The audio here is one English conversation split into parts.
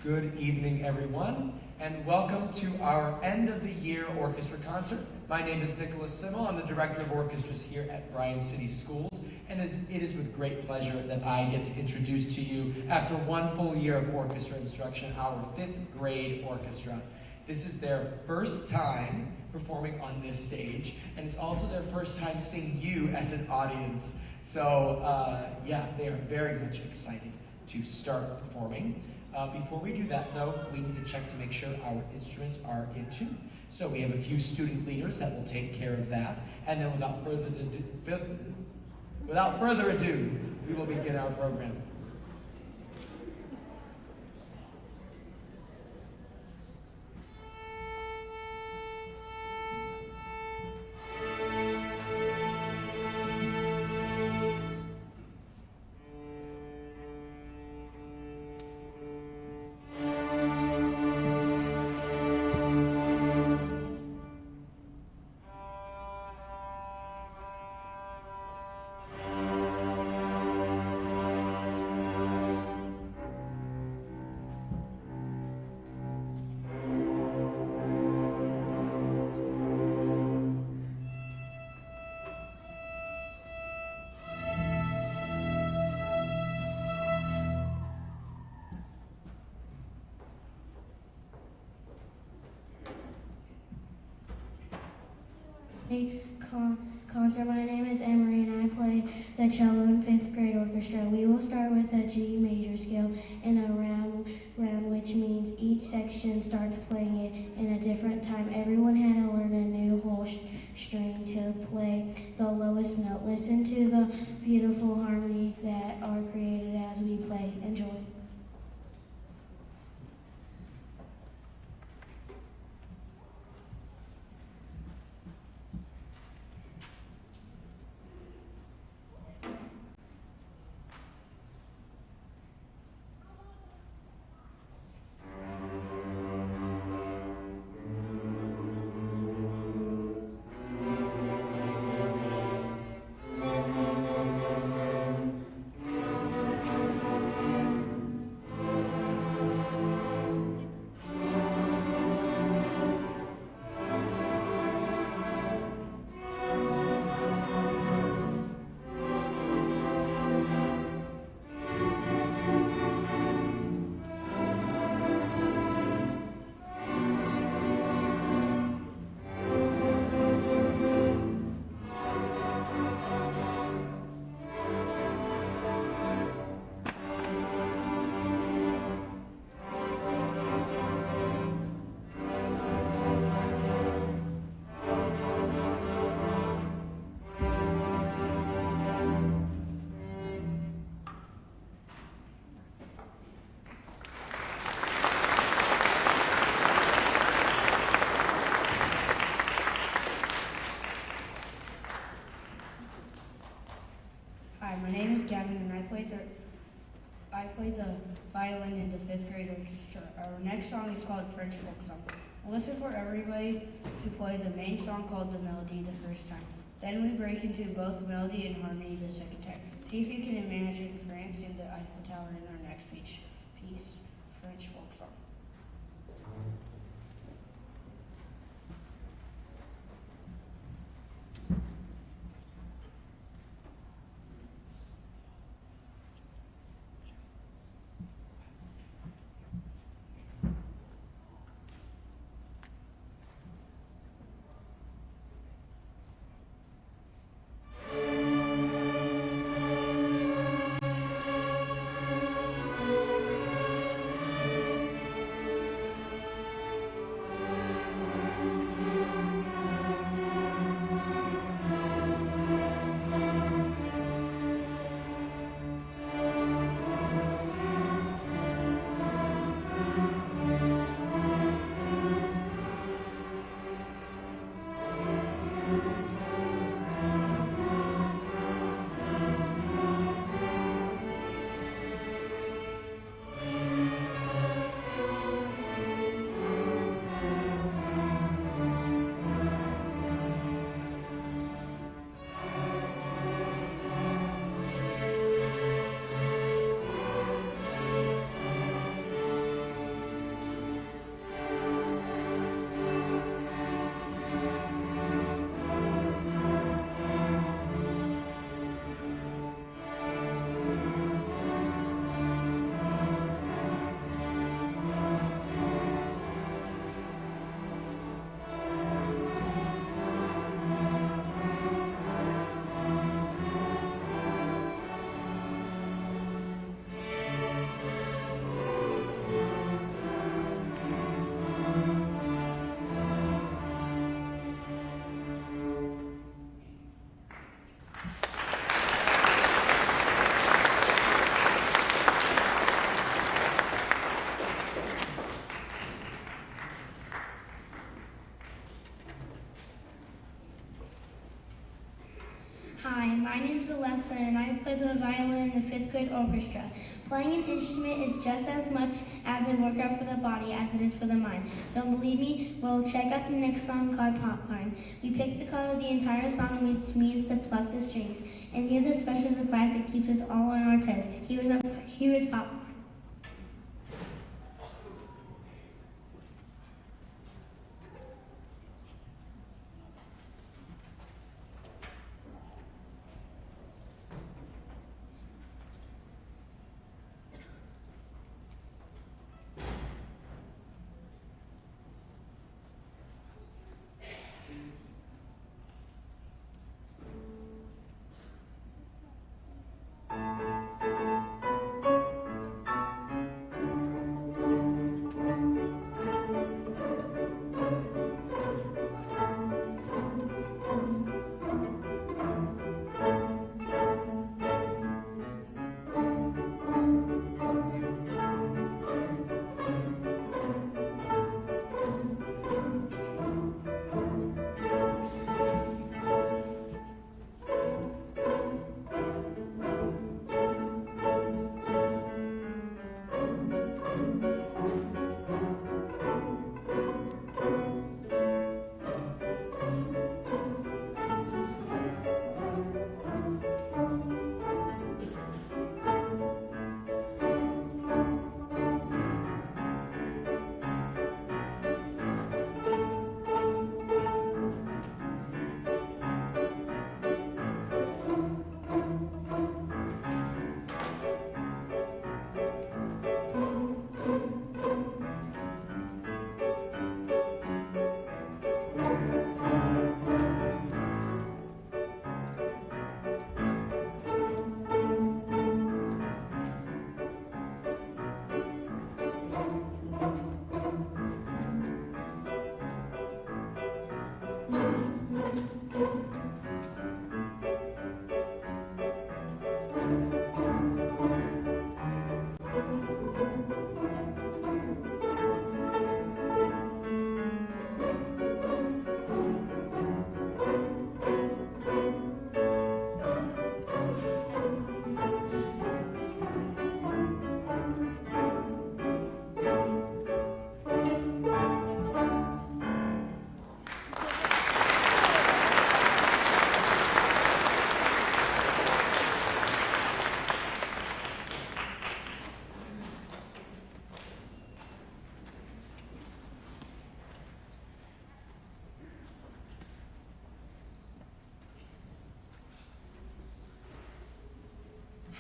Good evening, everyone, and welcome to our end of the year orchestra concert. My name is Nicholas Simul. I'm the director of orchestras here at Bryan City Schools, and it is with great pleasure that I get to introduce to you, after one full year of orchestra instruction, our 5th grade orchestra. This is their first time performing on this stage, and it's also their first time seeing you as an audience. So yeah, they are very much excited to start performing. Before we do that, though, we need to check to make sure our instruments are in tune. So we have a few student leaders that will take care of that. And then without further ado, we will begin our program. Concert. My name is Emery and I play the cello in 5th grade orchestra. We will start with a G major scale in a round, which means each section starts playing it in a different time. Everyone had to learn a new whole string to play the lowest note. Listen to the beautiful harmonies that are created as we play. Enjoy. I play the violin in the 5th grade orchestra. Our next song is called French Folk Song. Listen for everybody to play the main song called the melody the first time. Then we break into both melody and harmony the second time. See if you can imagine France and the Eiffel Tower in our next piece, French Folk Song. Hi, my name is Alessa and I play the violin in the 5th grade orchestra. Playing an instrument is just as much as a workout for the body as it is for the mind. Don't believe me? Well, check out the next song called Popcorn. We picked the color of the entire song, which means to pluck the strings. And here's a special surprise that keeps us all on our toes. Here is Popcorn.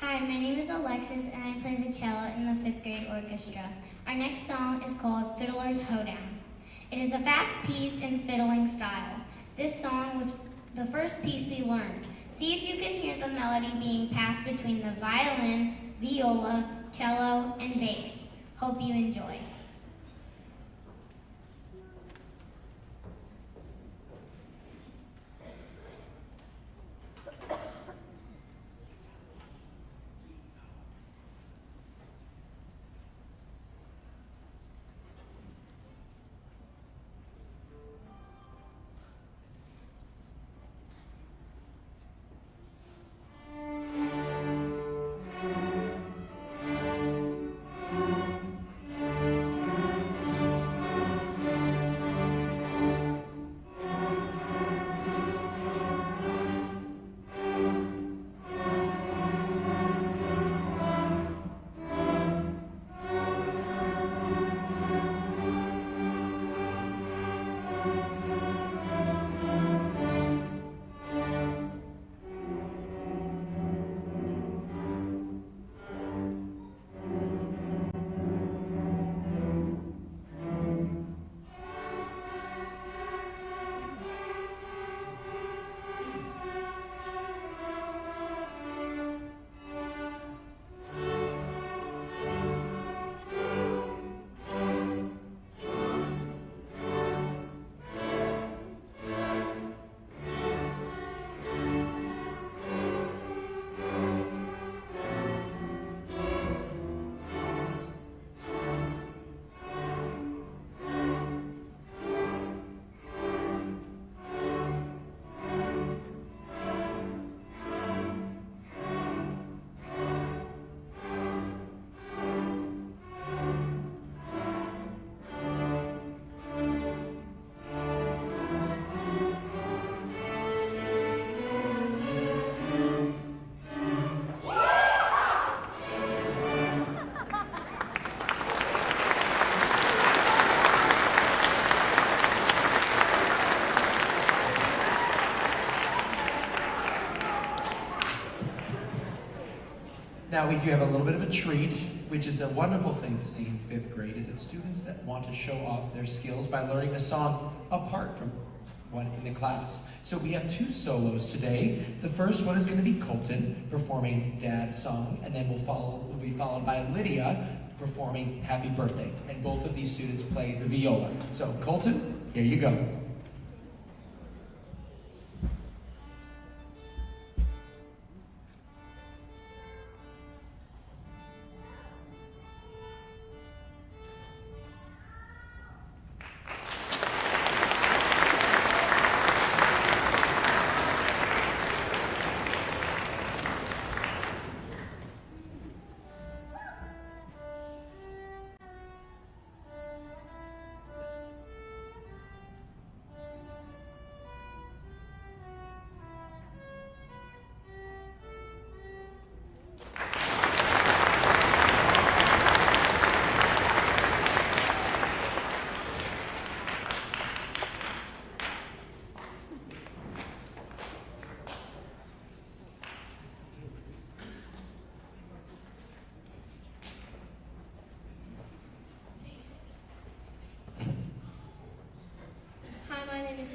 Hi, my name is Alexis and I play the cello in the 5th grade orchestra. Our next song is called Fiddler's Hoedown. It is a fast piece in fiddling style. This song was the first piece we learned. See if you can hear the melody being passed between the violin, viola, cello, and bass. Hope you enjoy. Now we do have a little bit of a treat, which is a wonderful thing to see in 5th grade, is that students that want to show off their skills by learning a song apart from one in the class. So we have 2 solos today. The first one is going to be Colton performing Dad's Song, and then we'll be followed by Lydia performing Happy Birthday. And both of these students play the viola. So Colton, here you go.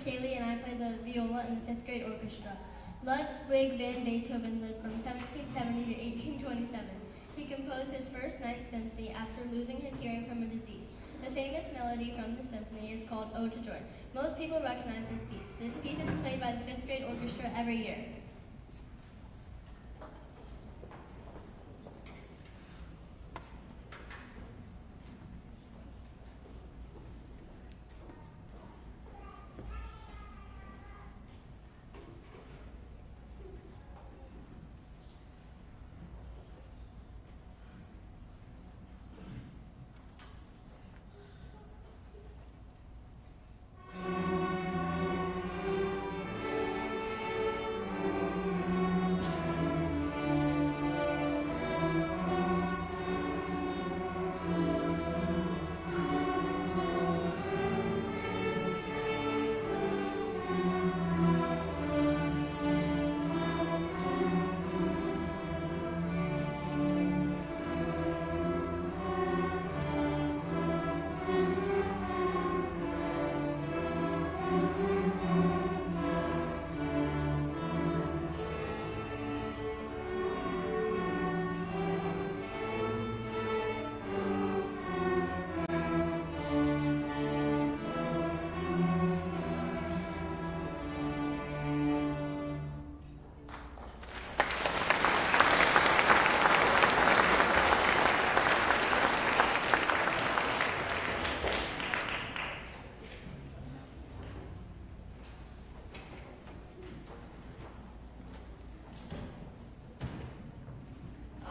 Kaylee and I play the viola in the 5th grade orchestra. Ludwig van Beethoven lived from 1770 to 1827. He composed his first Ninth Symphony after losing his hearing from a disease. The famous melody from the symphony is called Ode to Joy. Most people recognize this piece. This piece is played by the 5th grade orchestra every year.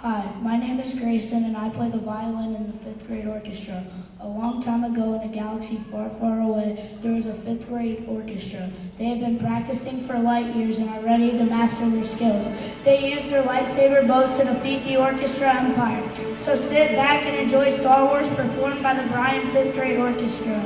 Hi, my name is Grayson and I play the violin in the 5th grade orchestra. A long time ago in a galaxy far, far away, there was a 5th grade orchestra. They have been practicing for light years and are ready to master their skills. They use their lightsaber bows to defeat the orchestra empire. So sit back and enjoy Star Wars performed by the Bryan 5th grade orchestra.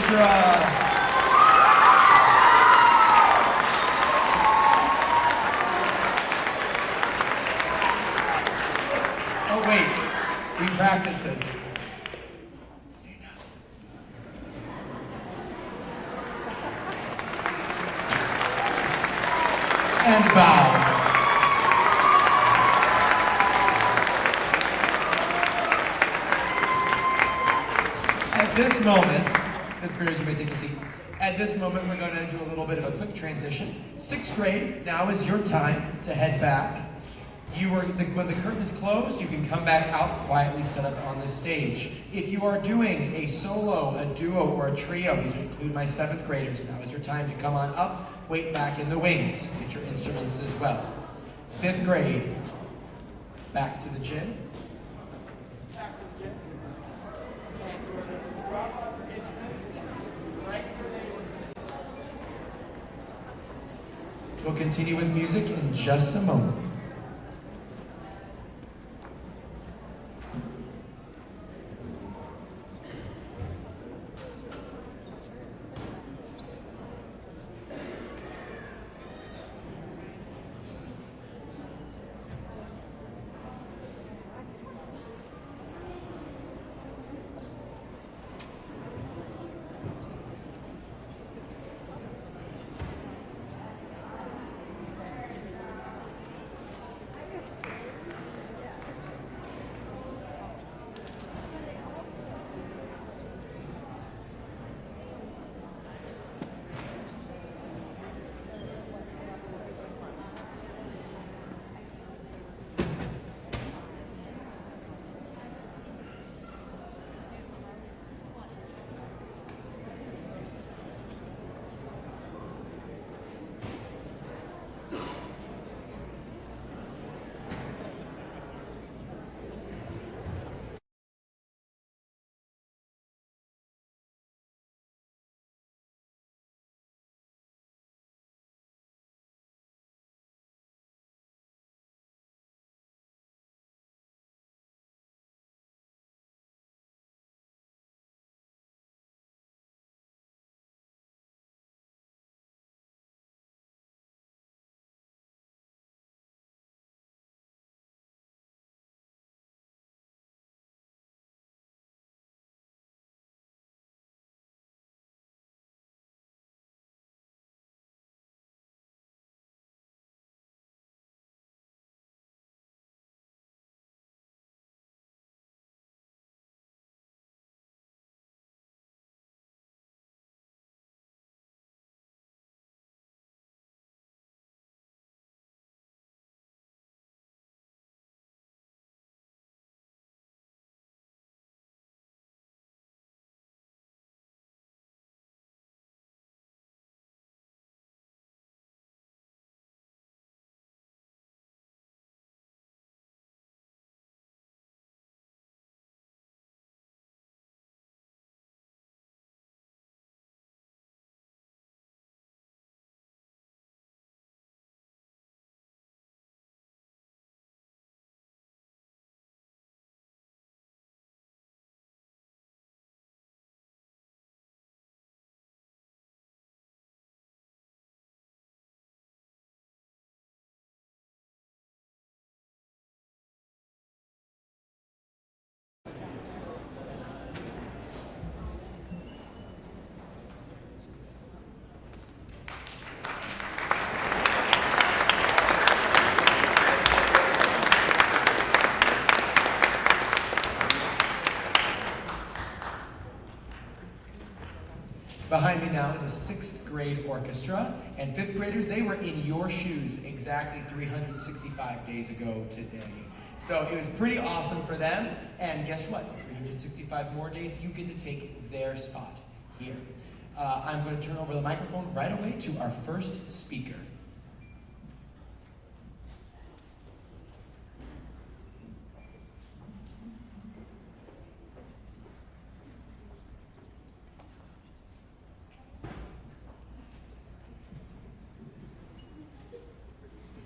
Orchestra. Oh wait, we practiced this. Say no. And bow. At this moment, fifth graders, you may take a seat. At this moment, we're going to do a little bit of a quick transition. Sixth grade, now is your time to head back. When the curtain is closed, you can come back out quietly set up on the stage. If you are doing a solo, a duo, or a trio, these include my seventh graders, now is your time to come on up, wait back in the wings, get your instruments as well. Fifth grade, back to the gym. Back to the gym. And we're going to drop off your instruments right where they were sitting. We'll continue with music in just a moment. Behind me now is a sixth grade orchestra, and fifth graders, they were in your shoes exactly 365 days ago today. So it was pretty awesome for them, and guess what? 365 more days, you get to take their spot here. I'm going to turn over the microphone right away to our first speaker.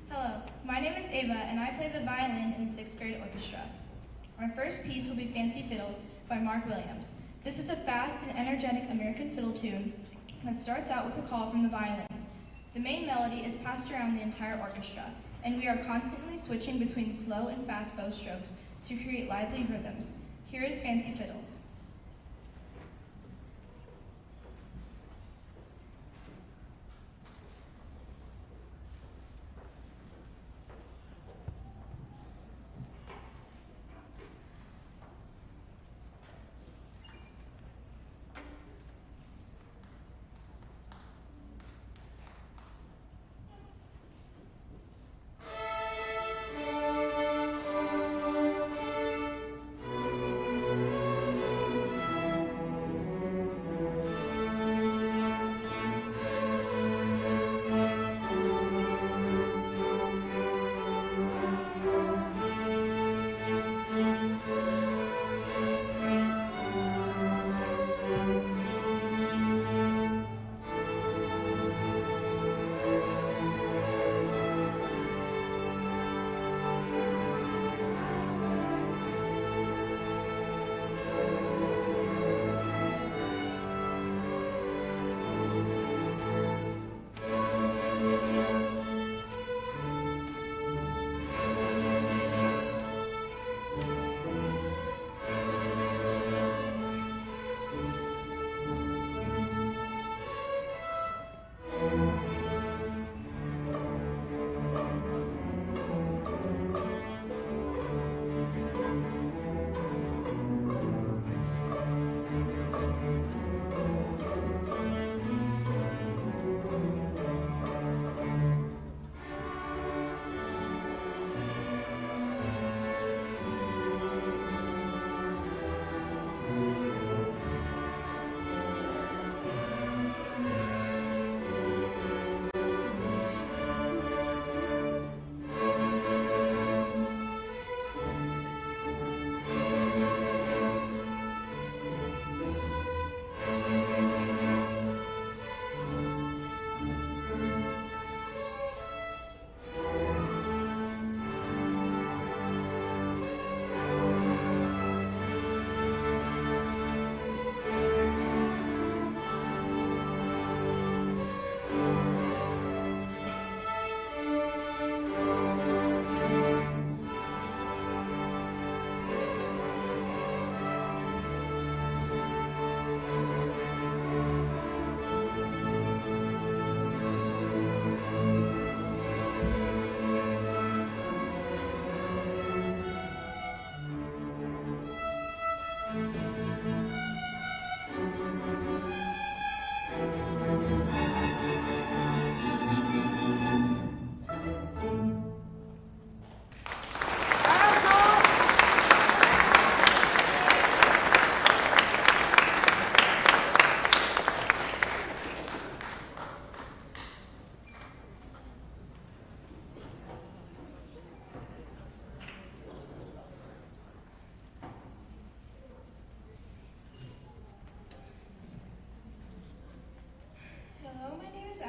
Hello, my name is Ava, and I play the violin in the 6th grade orchestra. Our first piece will be Fancy Fiddles by Mark Williams. This is a fast and energetic American fiddle tune that starts out with a call from the violins. The main melody is passed around the entire orchestra, and we are constantly switching between slow and fast bow strokes to create lively rhythms. Here is Fancy Fiddles.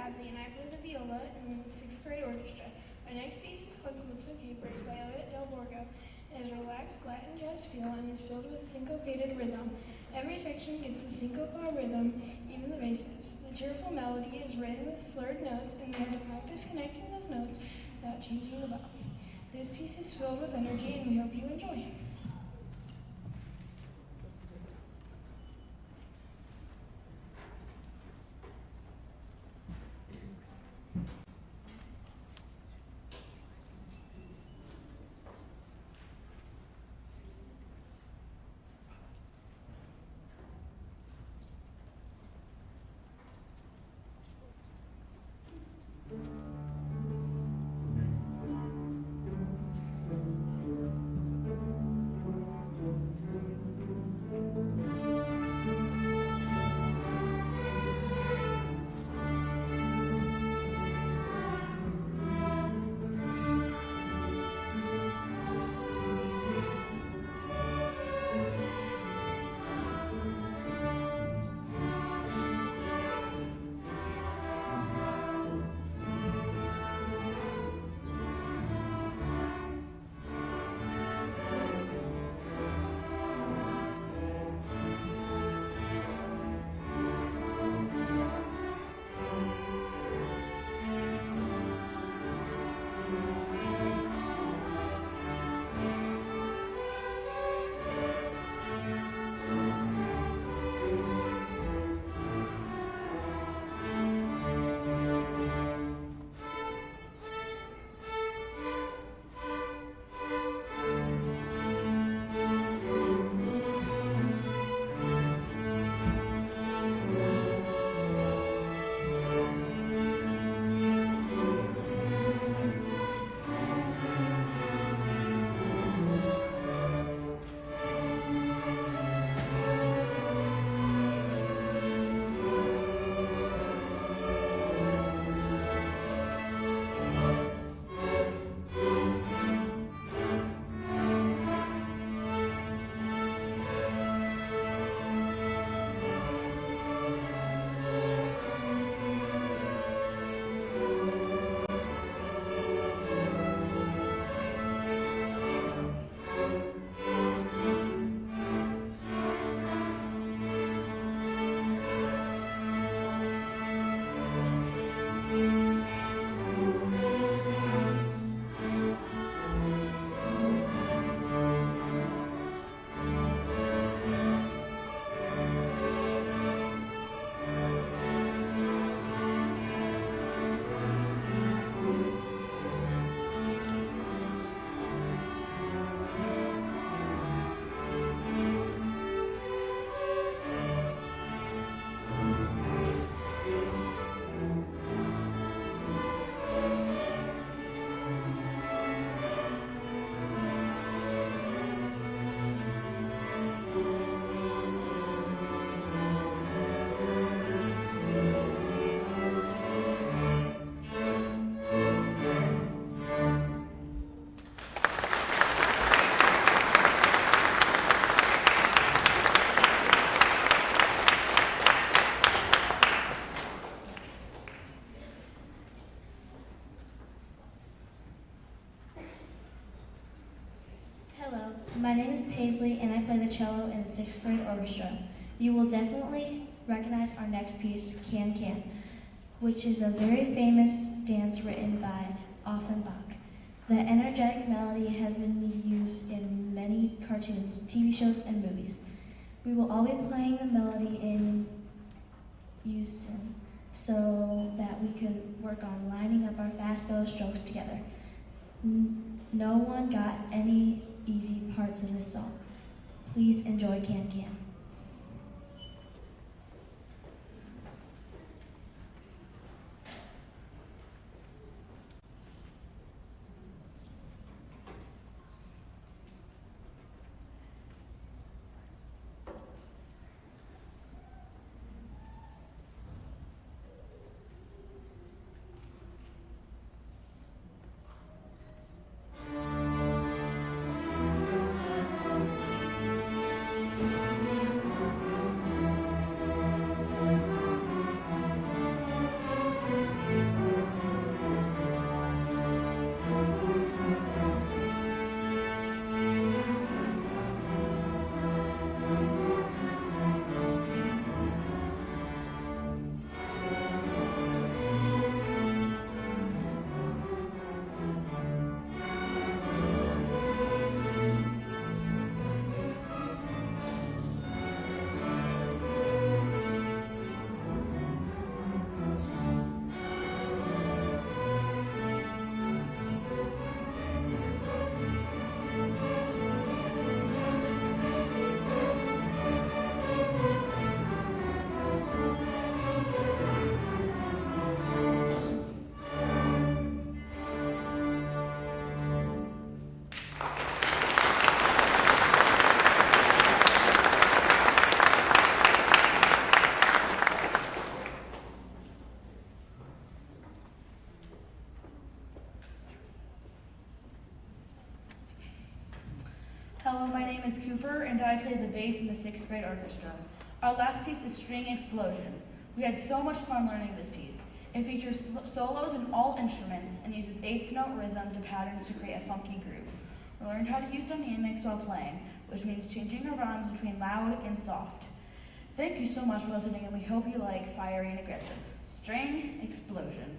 And I play the viola in the 6th grade orchestra. My next piece is called Groups of Vapors by Elliot Del Borgo. It has a relaxed Latin jazz feel and is filled with syncopated rhythm. Every section gets the syncopal rhythm, even the basses. The cheerful melody is written with slurred notes, and we have to practice connecting those notes without changing the bow. This piece is filled with energy, and we hope you enjoy. My name is Paisley, and I play the cello in the 6th grade orchestra. You will definitely recognize our next piece, Can Can, which is a very famous dance written by Offenbach. The energetic melody has been used in many cartoons, TV shows, and movies. We will all be playing the melody in unison so that we can work on lining up our fast bow strokes together. No one got any easy parts of this song. Please enjoy Can Can. Hello, my name is Cooper, and I play the bass in the 6th grade orchestra. Our last piece is String Explosion. We had so much fun learning this piece. It features solos in all instruments and uses 8th note rhythm to patterns to create a funky groove. We learned how to use dynamics while playing, which means changing our rhymes between loud and soft. Thank you so much for listening, and we hope you like Fiery and Aggressive. String Explosion.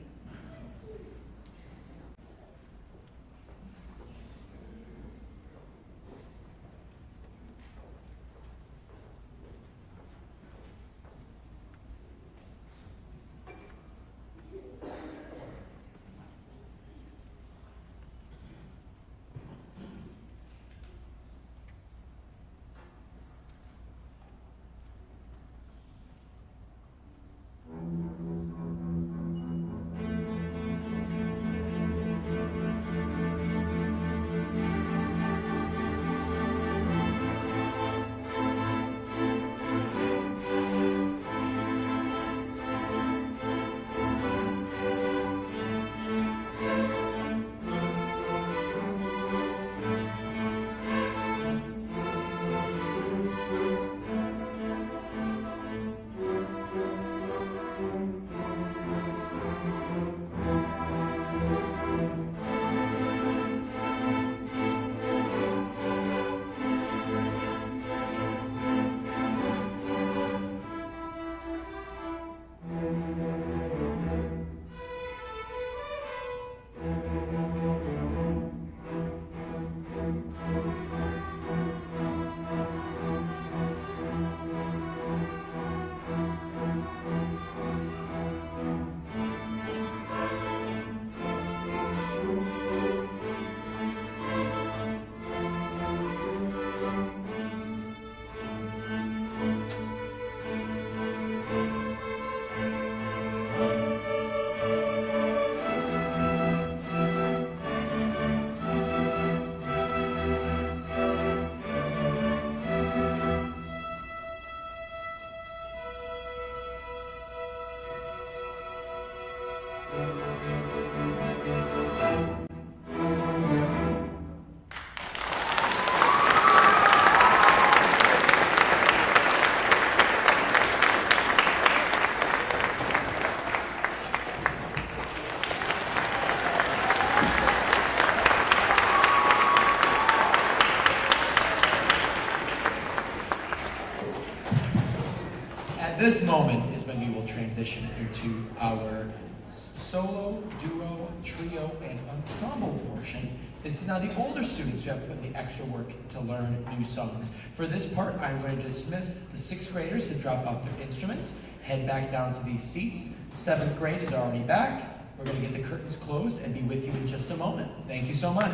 this moment is when we will transition into our solo, duo, trio, and ensemble portion. This is now the older students who have put in the extra work to learn new songs. For this part, I'm going to dismiss the 6th graders to drop off their instruments, head back down to these seats. 7th grade is already back. We're going to get the curtains closed and be with you in just a moment. Thank you so much.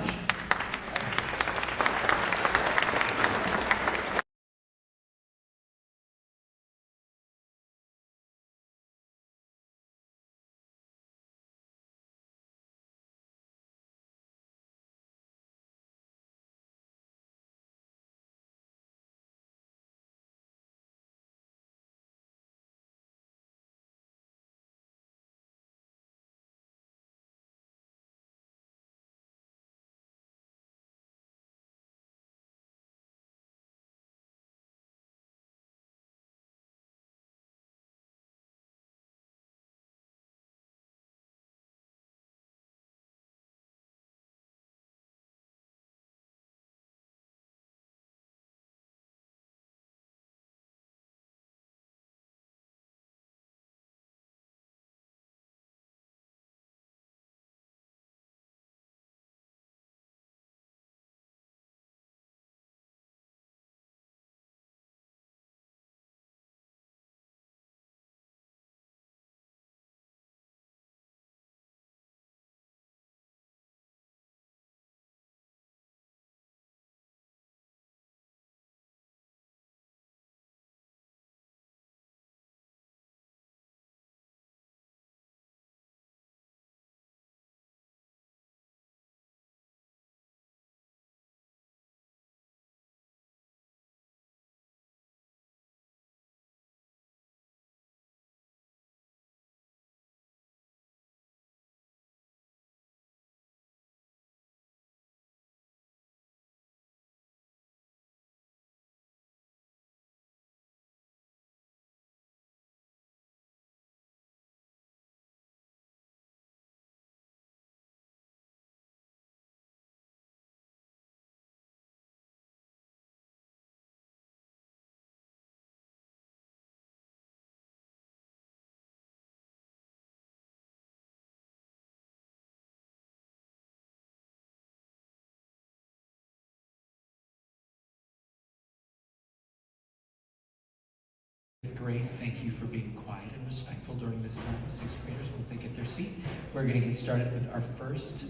Great, thank you for being quiet and respectful during this time. 6th graders, once they get their seat, we're going to get started with our first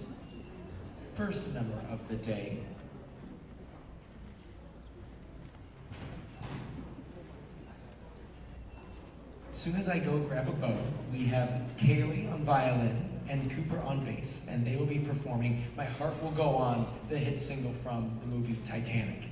number of the day. As soon as I go grab a bow, we have Kaylee on violin and Cooper on bass, and they will be performing My Heart Will Go On, the hit single from the movie Titanic.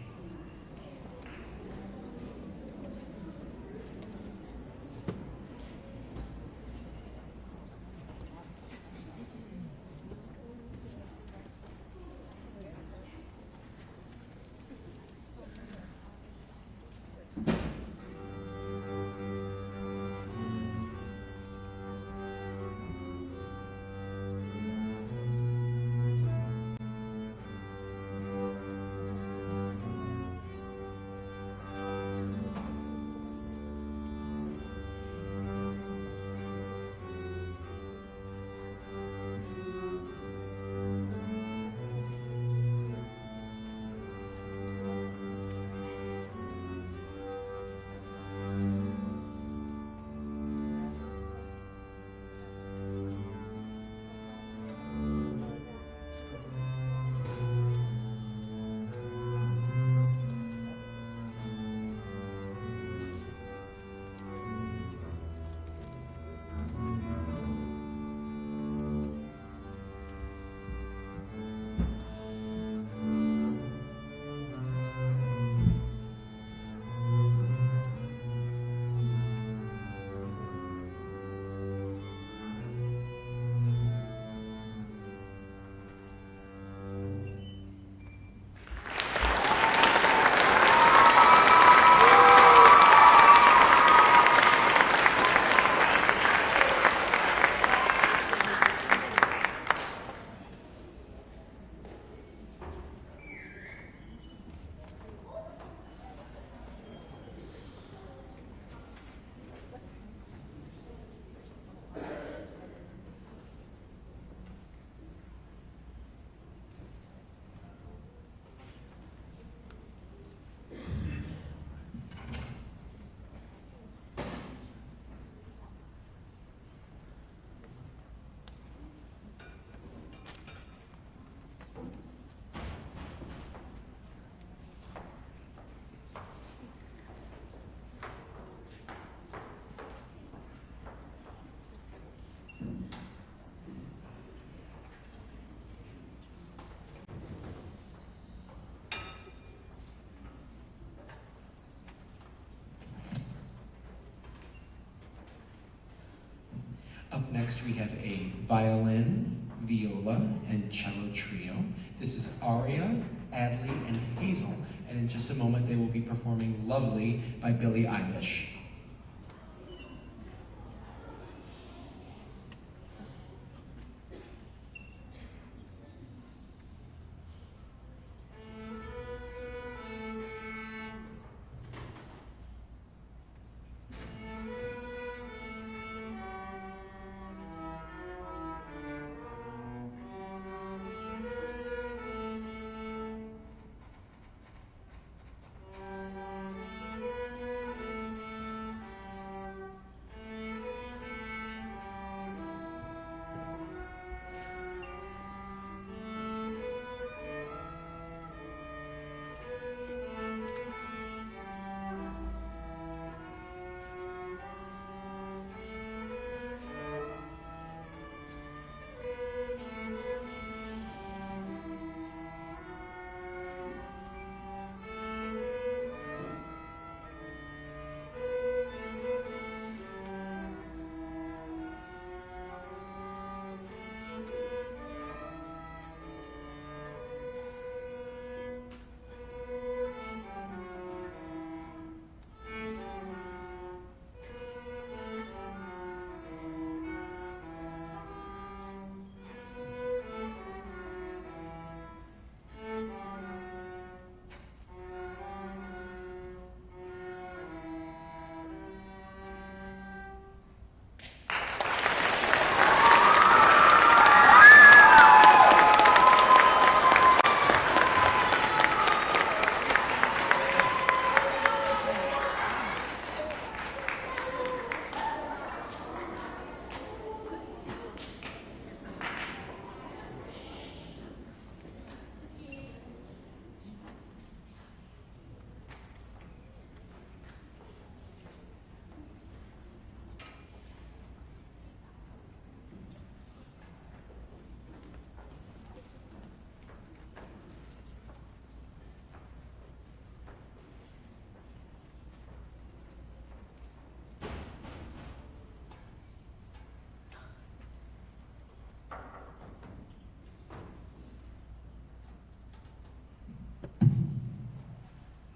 have a violin, viola, and cello trio. This is Aria, Adley, and Hazel, and in just a moment they will be performing Lovely by Billie Eilish.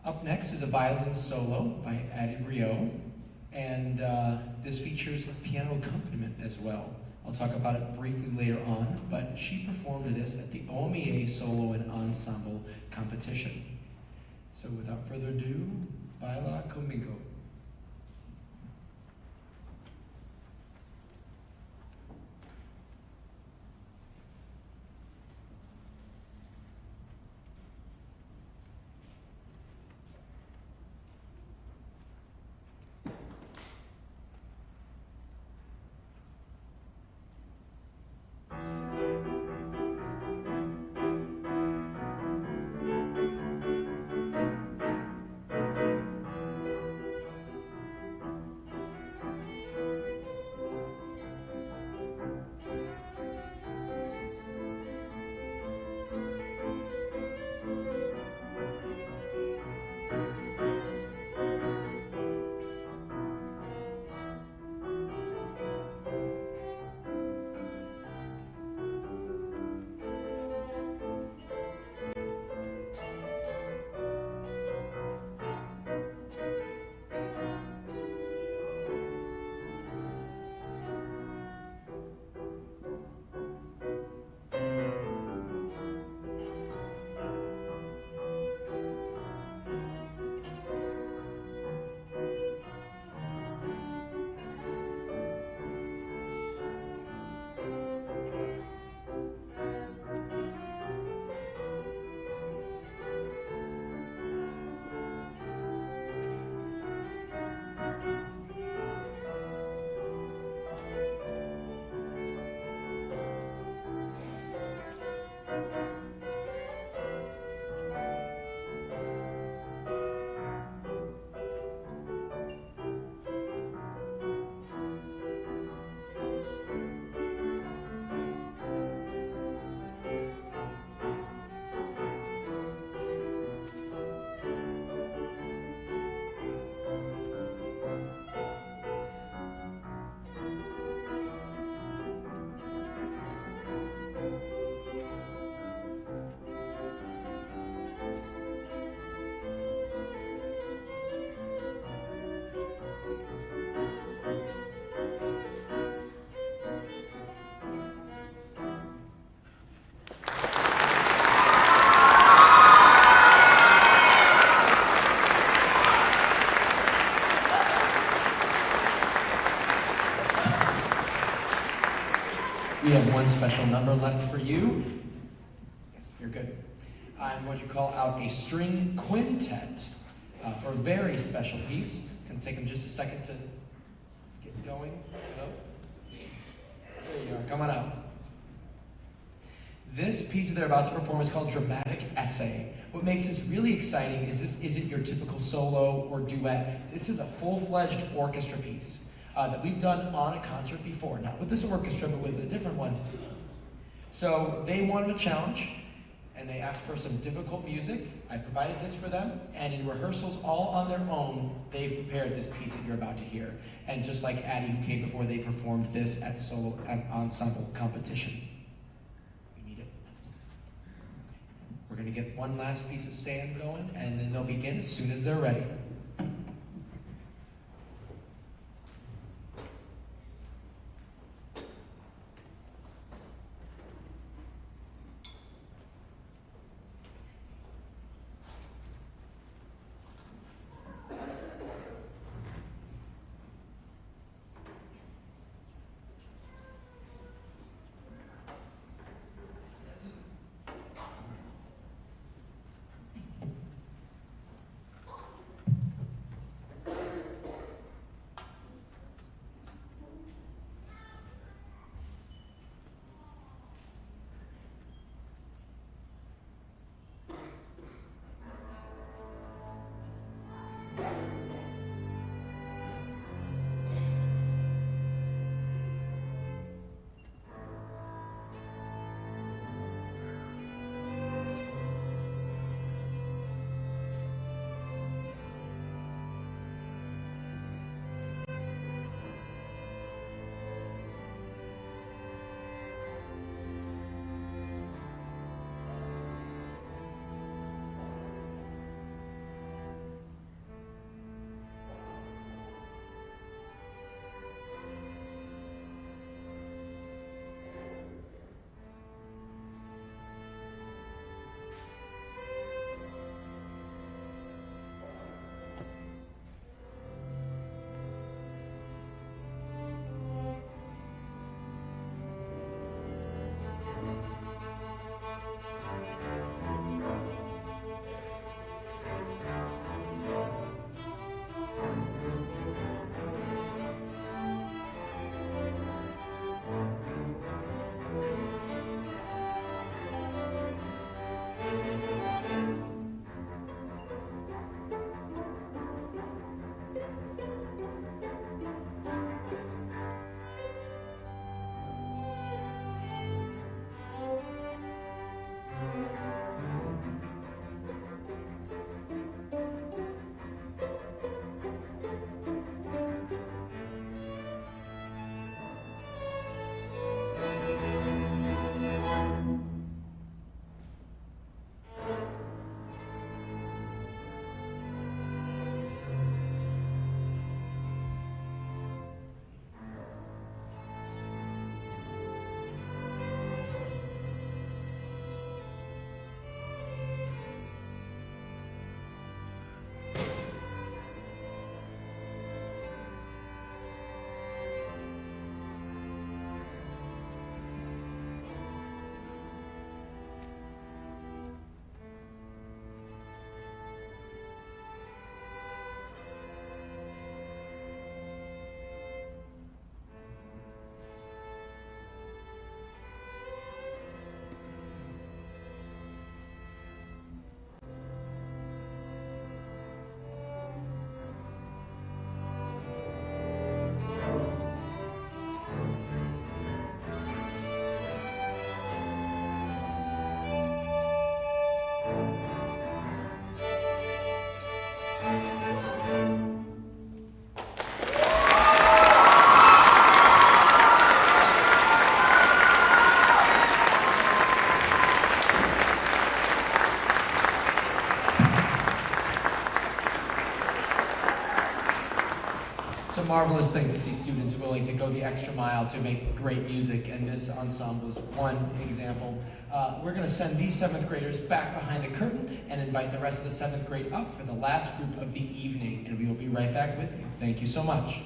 Up next is a violin solo by Addie Rio, and this features piano accompaniment as well. I'll talk about it briefly later on, but she performed this at the OMEA Solo and Ensemble competition. So without further ado, baila conmigo. microphone left for you. Yes, you're good. I'm going to call out a string quintet for a very special piece. It's going to take them just a second to get going. Hello? There you are. Come on out. This piece that they're about to perform is called Dramatic Essay. What makes this really exciting is this isn't your typical solo or duet. This is a full-fledged orchestra piece that we've done on a concert before. Not with this orchestra, but with a different one. So they wanted a challenge, and they asked for some difficult music. I provided this for them, and in rehearsals all on their own, they've prepared this piece that you're about to hear. And just like Addie, who came before, they performed this at solo and ensemble competition. We're going to get one last piece of stand going, and then they'll begin as soon as they're ready. It's a marvelous thing to see students willing to go the extra mile to make great music, and this ensemble is one example. We're going to send these 7th graders back behind the curtain and invite the rest of the 7th grade up for the last group of the evening, and we will be right back with you. Thank you so much.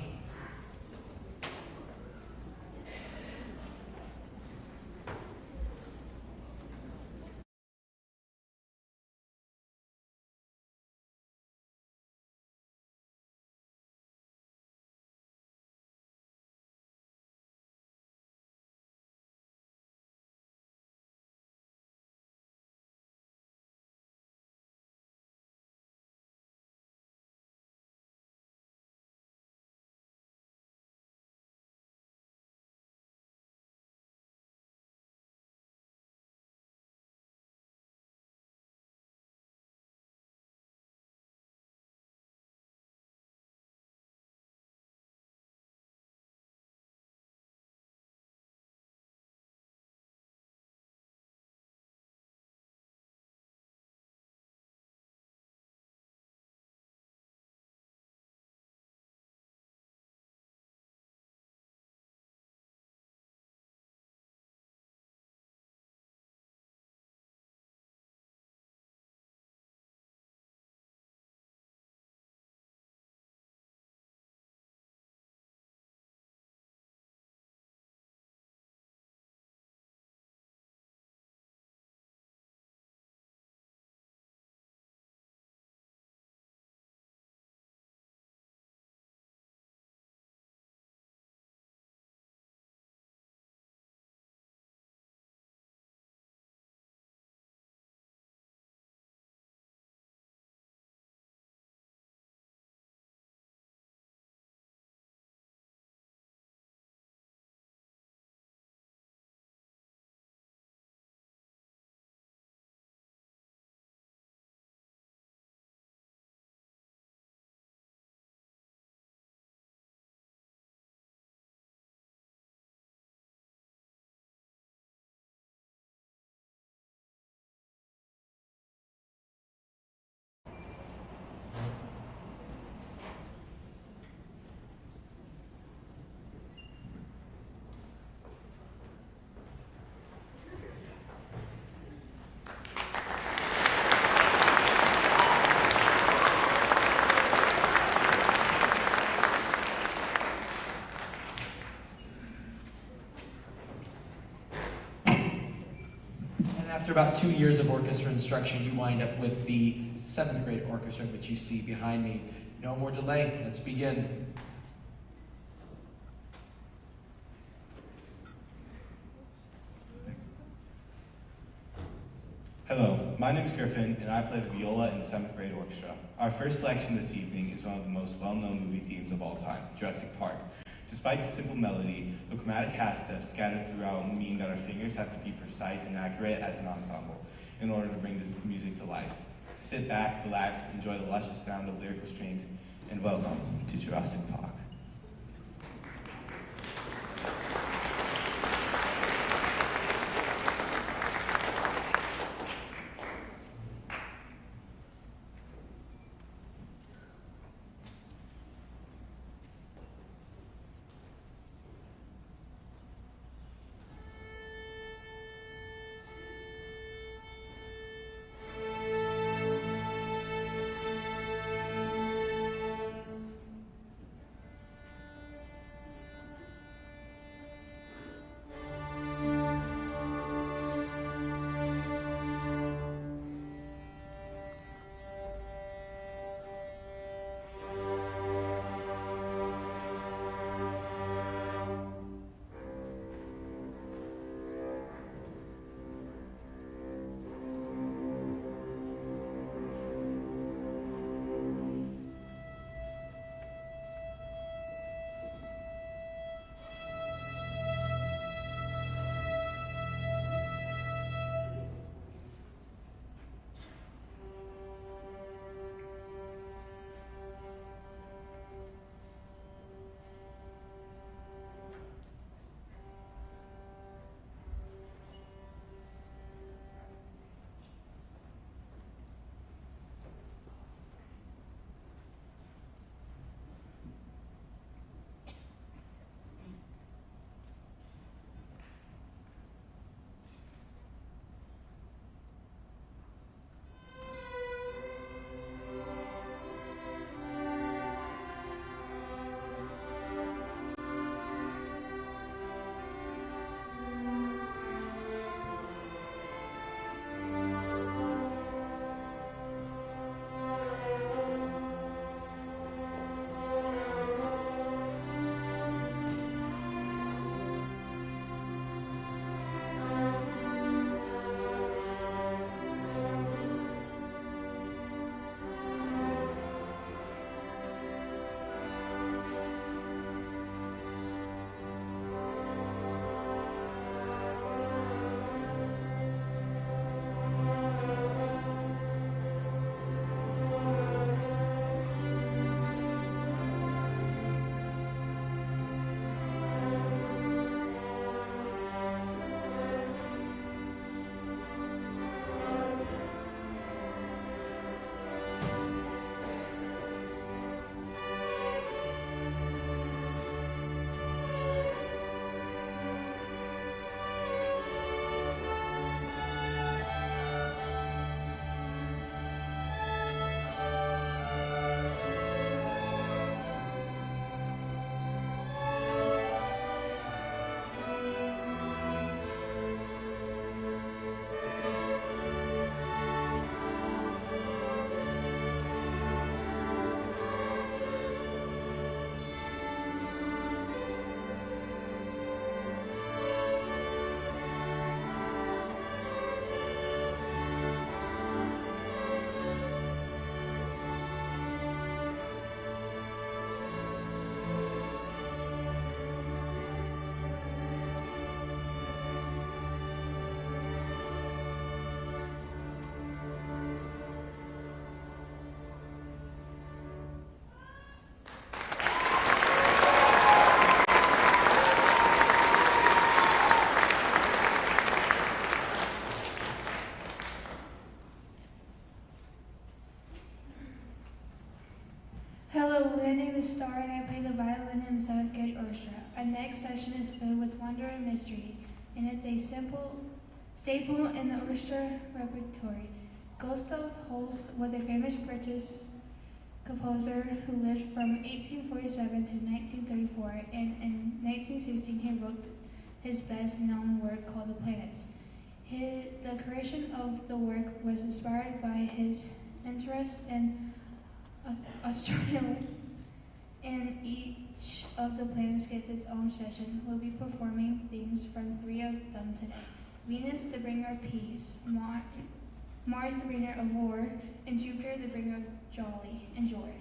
After about 2 years of orchestra instruction, you wind up with the 7th grade orchestra, which you see behind me. No more delay, let's begin. Hello, my name is Griffin, and I play the viola in the 7th grade orchestra. Our first selection this evening is one of the most well-known movie themes of all time, Jurassic Park. Despite the simple melody, the chromatic half steps scattered throughout mean that our fingers have to be precise and accurate as an ensemble in order to bring this music to life. Sit back, relax, enjoy the luscious sound of lyrical strings, and welcome to Jurassic Park. My name is Star and I play the violin in the 7th grade orchestra. Our next session is filled with wonder and mystery, and it's a simple staple in the orchestra repertoire. Gustav Holst was a famous British composer who lived from 1847 to 1934, and in 1916 he wrote his best-known work called The Planets. The creation of the work was inspired by his interest in astronomy, and each of the planets gets its own session. We'll be performing themes from 3 of them today. Venus, the bringer of peace, Mars, the bringer of war, and Jupiter, the bringer of jolly and joy.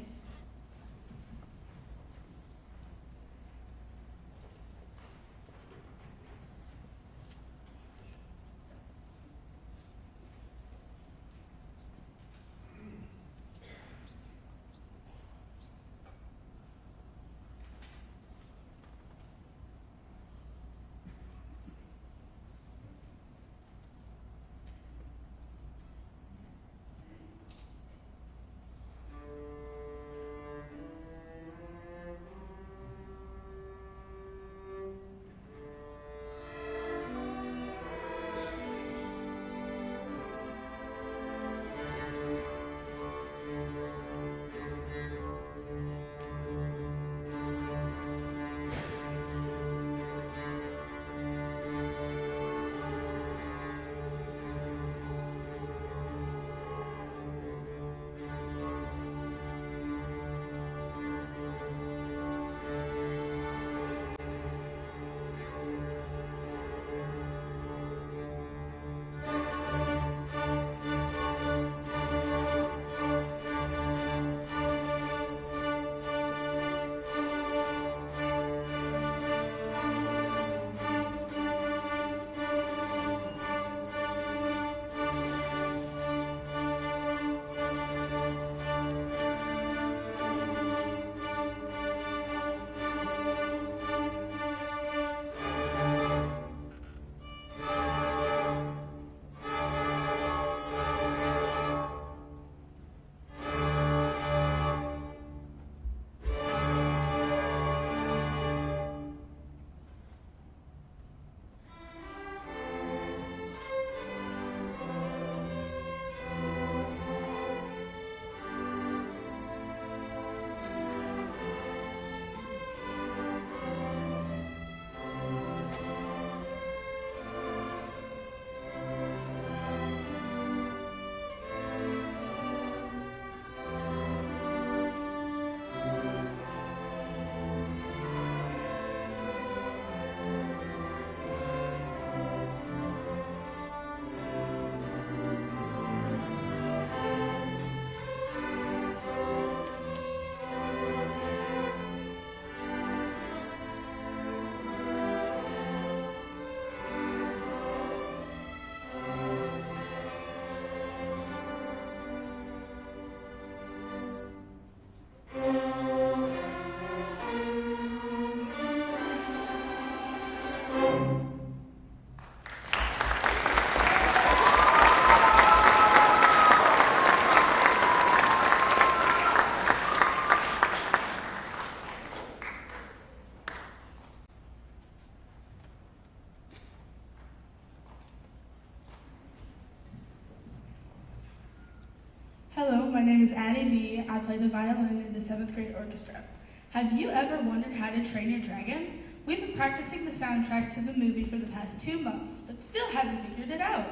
Hello, my name is Addie B. I play the violin in the 7th grade orchestra. Have you ever wondered how to train your dragon? We've been practicing the soundtrack to the movie for the past 2 months, but still haven't figured it out.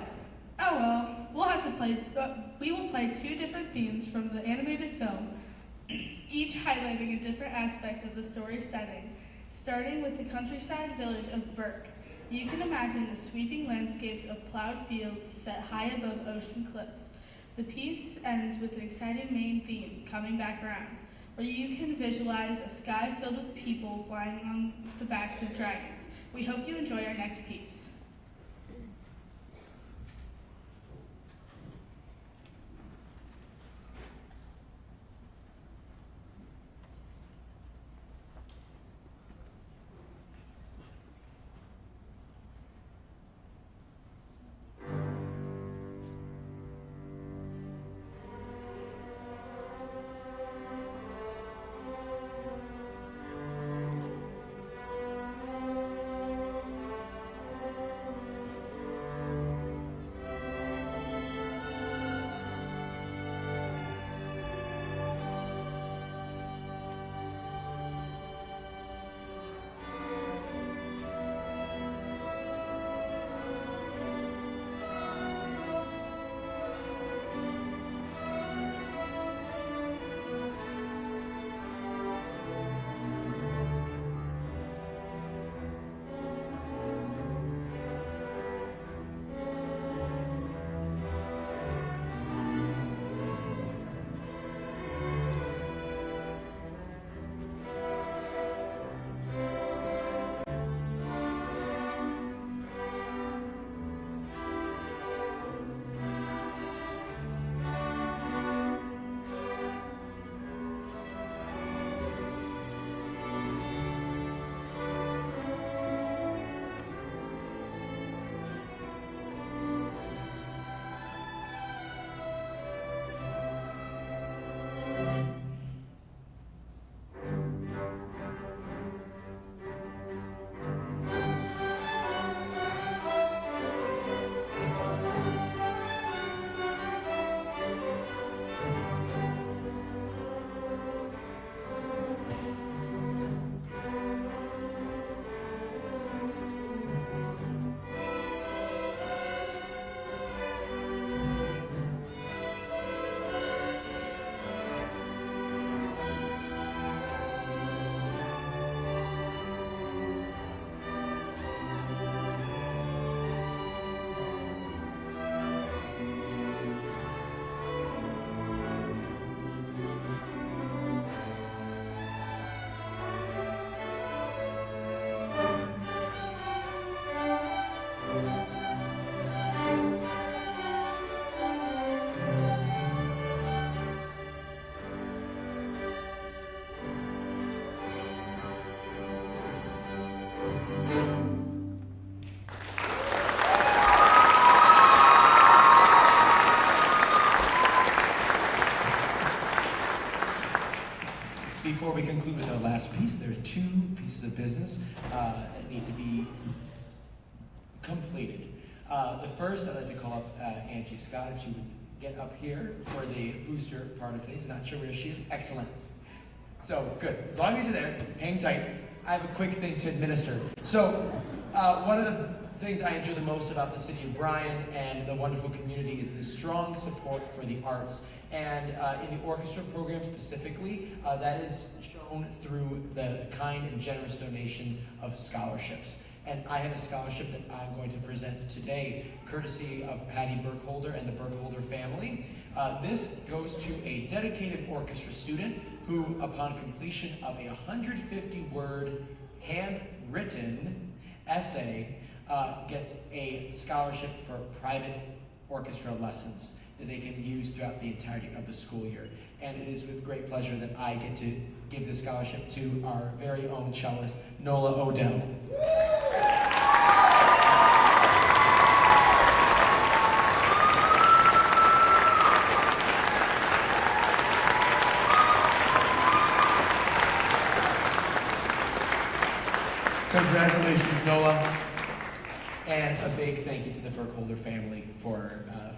Oh well, we will play 2 different themes from the animated film, each highlighting a different aspect of the story setting, starting with the countryside village of Burke. You can imagine the sweeping landscape of plowed fields set high above ocean cliffs. The piece ends with an exciting main theme, Coming Back Around, where you can visualize a sky filled with people flying on the backs of dragons. We hope you enjoy our next piece. Before we conclude with our last piece, there are two pieces of business that need to be completed. The first, I'd like to call up Angie Scott, if she would get up here for the booster part of things. I'm not sure where she is. Excellent. So, good. As long as you're there, hang tight. I have a quick thing to administer. So, one of the things I enjoy the most about the city of Bryan and the wonderful community is the strong support for the arts. And in the orchestra program specifically, that is shown through the kind and generous donations of scholarships. And I have a scholarship that I'm going to present today, courtesy of Patty Burkholder and the Burkholder family. This goes to a dedicated orchestra student who, upon completion of a 150-word handwritten essay, gets a scholarship for private orchestra lessons that they can use throughout the entirety of the school year. And it is with great pleasure that I get to give this scholarship to our very own cellist, Nola Odell. Congratulations, Nola. And a big thank you to the Burkholder family for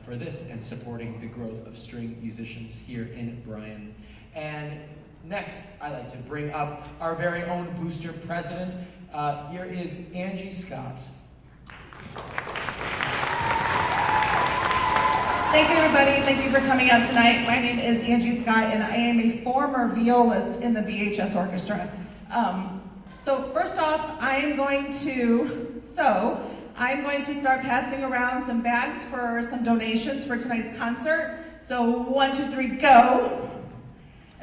this and supporting the growth of string musicians here in Bryan. And next, I'd like to bring up our very own booster president. Here is Angie Scott. Thank you, everybody. Thank you for coming out tonight. My name is Angie Scott, and I am a former violist in the BHS Orchestra. So first off, I'm going to start passing around some bags for some donations for tonight's concert. So 1, 2, 3, go.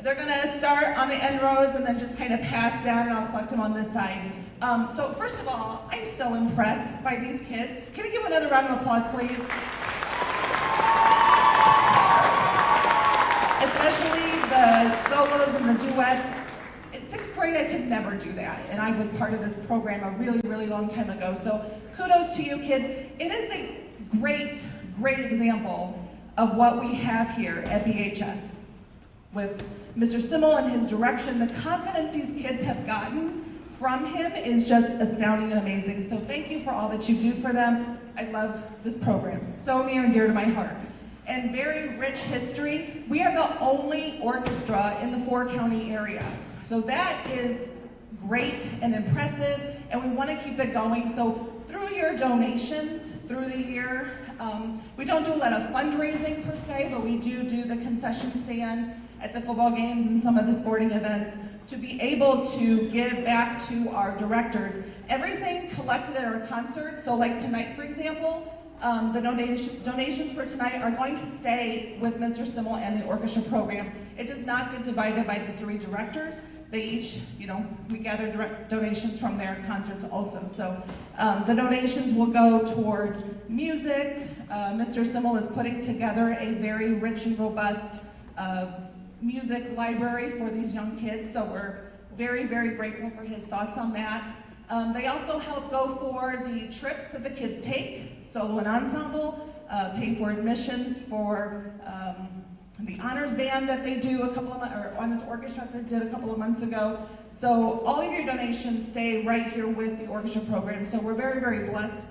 They're gonna start on the end rows and then just kind of pass down, and I'll collect them on this side. So first of all, I'm so impressed by these kids. Can we give another round of applause, please? Especially the solos and the duets. In 6th grade, I could never do that, and I was part of this program a really, really long time ago. So kudos to you kids. It is a great, great example of what we have here at BHS. With Mr. Simul and his direction, the confidence these kids have gotten from him is just astounding and amazing. So thank you for all that you do for them. I love this program. It's so near and dear to my heart. And very rich history. We are the only orchestra in the 4-county area. So that is great and impressive, and we want to keep it going. So through your donations through the year, we don't do a lot of fundraising per se, but we do the concession stand at the football games and some of the sporting events to be able to give back to our directors. Everything collected at our concerts, so like tonight, for example, the donations for tonight are going to stay with Mr. Simul and the orchestra program. It does not get divided by the 3 directors. They each, we gather direct donations from their concerts also. So the donations will go towards music. Mr. Simul is putting together a very rich and robust music library for these young kids. So we're very, very grateful for his thoughts on that. They also help go for the trips that the kids take, solo and ensemble, pay for admissions for the honors band that they do or honors orchestra that they did a couple of months ago. So all of your donations stay right here with the orchestra program. So we're very, very blessed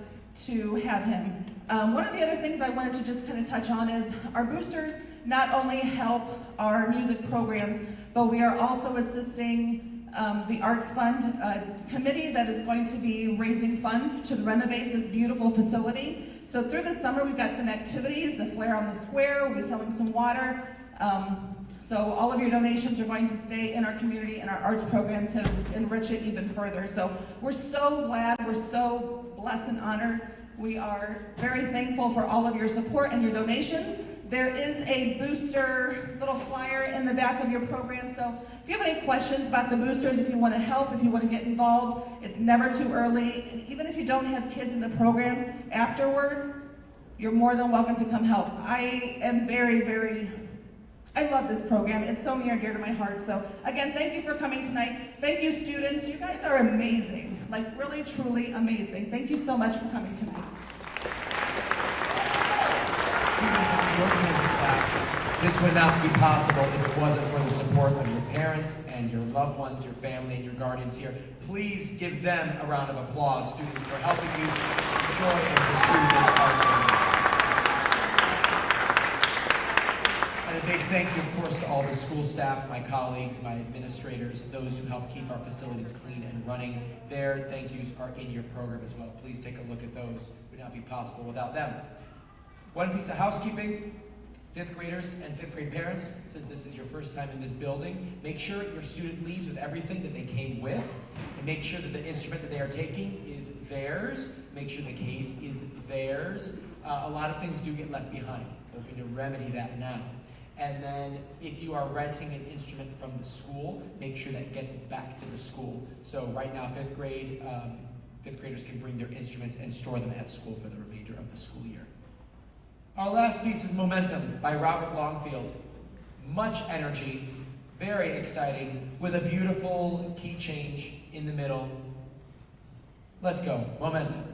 to have him. One of the other things I wanted to just kind of touch on is our boosters not only help our music programs, but we are also assisting the Arts Fund committee that is going to be raising funds to renovate this beautiful facility. So through the summer, we've got some activities, the Flare on the Square, we'll be selling some water. So all of your donations are going to stay in our community and our arts program to enrich it even further. So we're so glad, we're so blessed and honored. We are very thankful for all of your support and your donations. There is a booster little flyer in the back of your program. So if you have any questions about the boosters, if you want to help, if you want to get involved, it's never too early. And even if you don't have kids in the program afterwards, you're more than welcome to come help. I am I love this program. It's so near and dear to my heart. So again, thank you for coming tonight. Thank you, students. You guys are amazing. Like really, truly amazing. Thank you so much for coming tonight. This would not be possible if it wasn't for the support of your parents and your loved ones, your family, and your guardians here. Please give them a round of applause, students, for helping you enjoy and pursue this art career. And a big thank you, of course, to all the school staff, my colleagues, my administrators, those who help keep our facilities clean and running. Their thank yous are in your program as well. Please take a look at those. It would not be possible without them. One piece of housekeeping. 5th graders and 5th grade parents, since this is your first time in this building, make sure your student leaves with everything that they came with, and make sure that the instrument that they are taking is theirs. Make sure the case is theirs. A lot of things do get left behind. We're going to remedy that now. And then if you are renting an instrument from the school, make sure that gets back to the school. So right now, 5th graders can bring their instruments and store them at school for the remainder of the school year. Our last piece is Momentum by Robert Longfield. Much energy, very exciting, with a beautiful key change in the middle. Let's go, Momentum.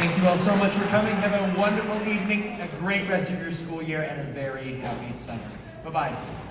Thank you all so much for coming. Have a wonderful evening, a great rest of your school year, and a very happy summer. Bye-bye.